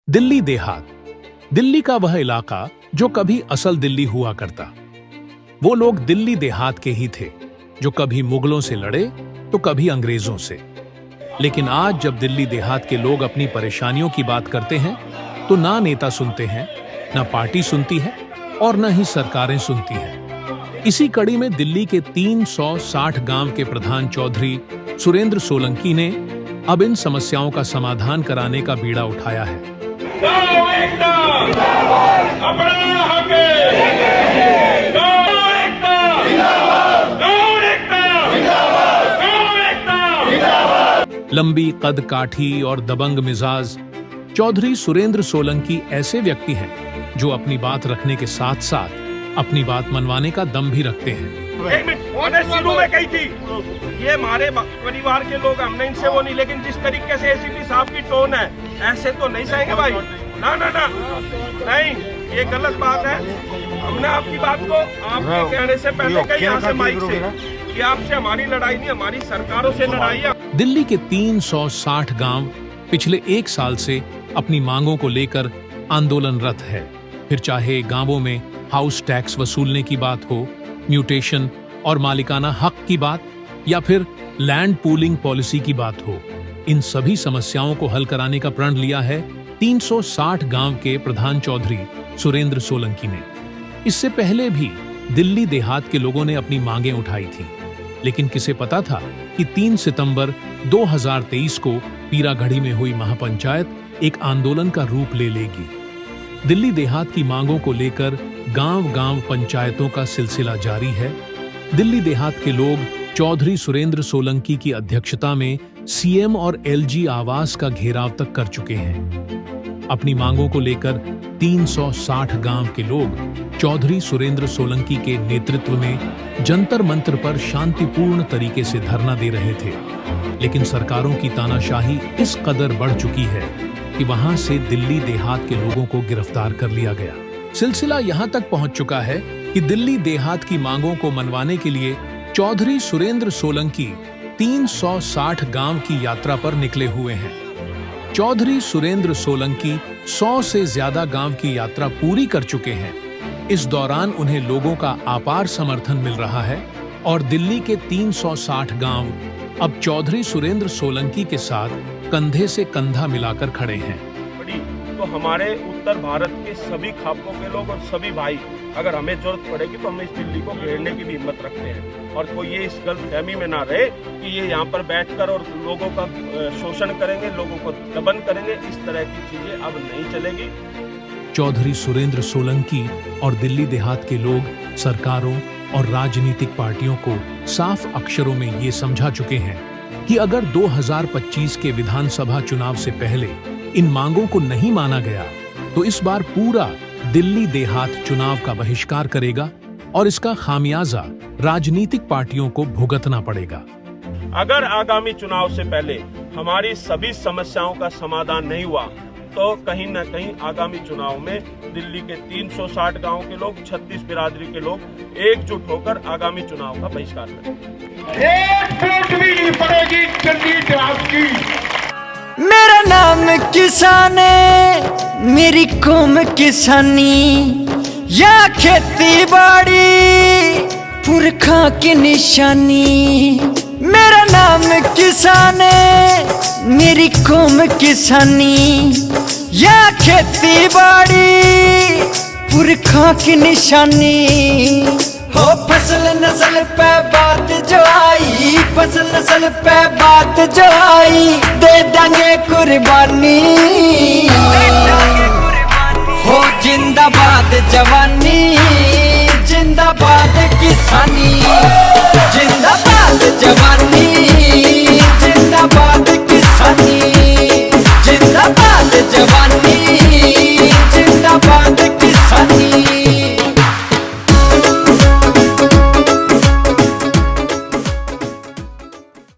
दिल्ली देहात, दिल्ली का वह इलाका जो कभी असल दिल्ली हुआ करता। वो लोग दिल्ली देहात के ही थे जो कभी मुगलों से लड़े तो कभी अंग्रेजों से। लेकिन आज जब दिल्ली देहात के लोग अपनी परेशानियों की बात करते हैं तो ना नेता सुनते हैं, ना पार्टी सुनती है और न ही सरकारें सुनती हैं। इसी कड़ी में दिल्ली के 360 गांव के प्रधान चौधरी सुरेंद्र सोलंकी ने अब इन समस्याओं का समाधान कराने का बीड़ा उठाया है। लंबी कद काठी और दबंग मिजाज चौधरी सुरेंद्र सोलंकी ऐसे व्यक्ति हैं जो अपनी बात रखने के साथ साथ अपनी बात मनवाने का दम भी रखते हैं। शुरू में कही थी ये हमारे परिवार के लोग, हमने इनसे वो नहीं, लेकिन जिस तरीके से एसीपी साहब की टोन है ऐसे तो नहीं सहेंगे भाई। ना ना ना नहीं, ये गलत बात है। हमने आपकी बात को आपके कहने से पहले कही यहाँ से माइक से कि आपसे हमारी लड़ाई नहीं, हमारी सरकारों से लड़ाई है। दिल्ली के 360 गांव पिछले 1 साल से अपनी मांगों को लेकर आंदोलनरत है। फिर चाहे गांवों में हाउस टैक्स वसूलने की बात हो, म्यूटेशन और मालिकाना हक की बात, या फिर लैंड पूलिंग पॉलिसी की बात हो, इन सभी समस्याओं को हल कराने का प्रण लिया है 360 गांव के प्रधान चौधरी सुरेंद्र सोलंकी ने। इससे पहले भी दिल्ली देहात के लोगों ने अपनी मांगें उठाई थी, लेकिन किसे पता था कि 3 सितंबर 2023 को पीरागढ़ी में हुई महापंचायत एक आंदोलन का रूप ले लेगी। दिल्ली देहात की मांगों को लेकर गांव-गांव पंचायतों का सिलसिला जारी है। दिल्ली देहात के लोग चौधरी सुरेंद्र सोलंकी की अध्यक्षता में सीएम और एलजी आवास का घेराव तक कर चुके हैं। अपनी मांगों को लेकर 360 गांव के लोग चौधरी सुरेंद्र सोलंकी के नेतृत्व में जंतर मंतर पर शांतिपूर्ण तरीके से धरना दे रहे थे। लेकिन सरकारों की तानाशाही इस कदर बढ़ चुकी है कि वहां से दिल्ली देहात के लोगों को गिरफ्तार कर लिया गया। सिलसिला यहां तक पहुंच चुका है कि दिल्ली देहात की मांगों को मनवाने के लिए चौधरी सुरेंद्र सोलंकी 360 गांव की यात्रा पर निकले हुए हैं। चौधरी सुरेंद्र सोलंकी 100 से ज्यादा गांव की यात्रा पूरी कर चुके हैं। इस दौरान उन्हें लोगों का अपार समर्थन मिल रहा है और दिल्ली के 360 गांव अब चौधरी सुरेंद्र सोलंकी के साथ कंधे से कंधा मिलाकर खड़े हैं। तो हमारे उत्तर भारत के सभी खापों के लोग और सभी भाई, अगर हमें जरूरत पड़ेगी तो हम इस दिल्ली को घेरने की भी हिम्मत रखते हैं। और कोई ये इस गलतफहमी में ना रहे कि ये यहाँ पर बैठकर और लोगों का शोषण करेंगे, लोगों को दमन करेंगे, इस तरह की चीजें अब नहीं चलेगी। चौधरी सुरेंद्र सोलंकी और दिल्ली देहात के लोग सरकारों और राजनीतिक पार्टियों को साफ अक्षरों में ये समझा चुके हैं कि अगर 2025 के विधानसभा चुनाव से पहले इन मांगों को नहीं माना गया तो इस बार पूरा दिल्ली देहात चुनाव का बहिष्कार करेगा और इसका खामियाजा राजनीतिक पार्टियों को भुगतना पड़ेगा। अगर आगामी चुनाव से पहले हमारी सभी समस्याओं का समाधान नहीं हुआ तो कहीं न कहीं आगामी चुनाव में दिल्ली के 360 गांव के लोग, 36 बिरादरी के लोग एकजुट होकर आगामी चुनाव का बहिष्कार करेंगे। एक वोट भी नहीं पड़ेगी दिल्ली देहात की। मेरा नाम किसान है, मेरी कौम किसानी, या खेती बाड़ी पुरखा की निशानी। मेरा नाम किसान है, मेरी कौम किसानी, या खेती बाड़ी पुरखा की निशानी। हो फसल नस्ल पे बात जो आई, फसल नस्ल पे बात जो आई, दे देंगे कुर्बानी। हो जिंदाबाद जवानी, जिंदाबाद किसानी, जिंदाबाद जवानी।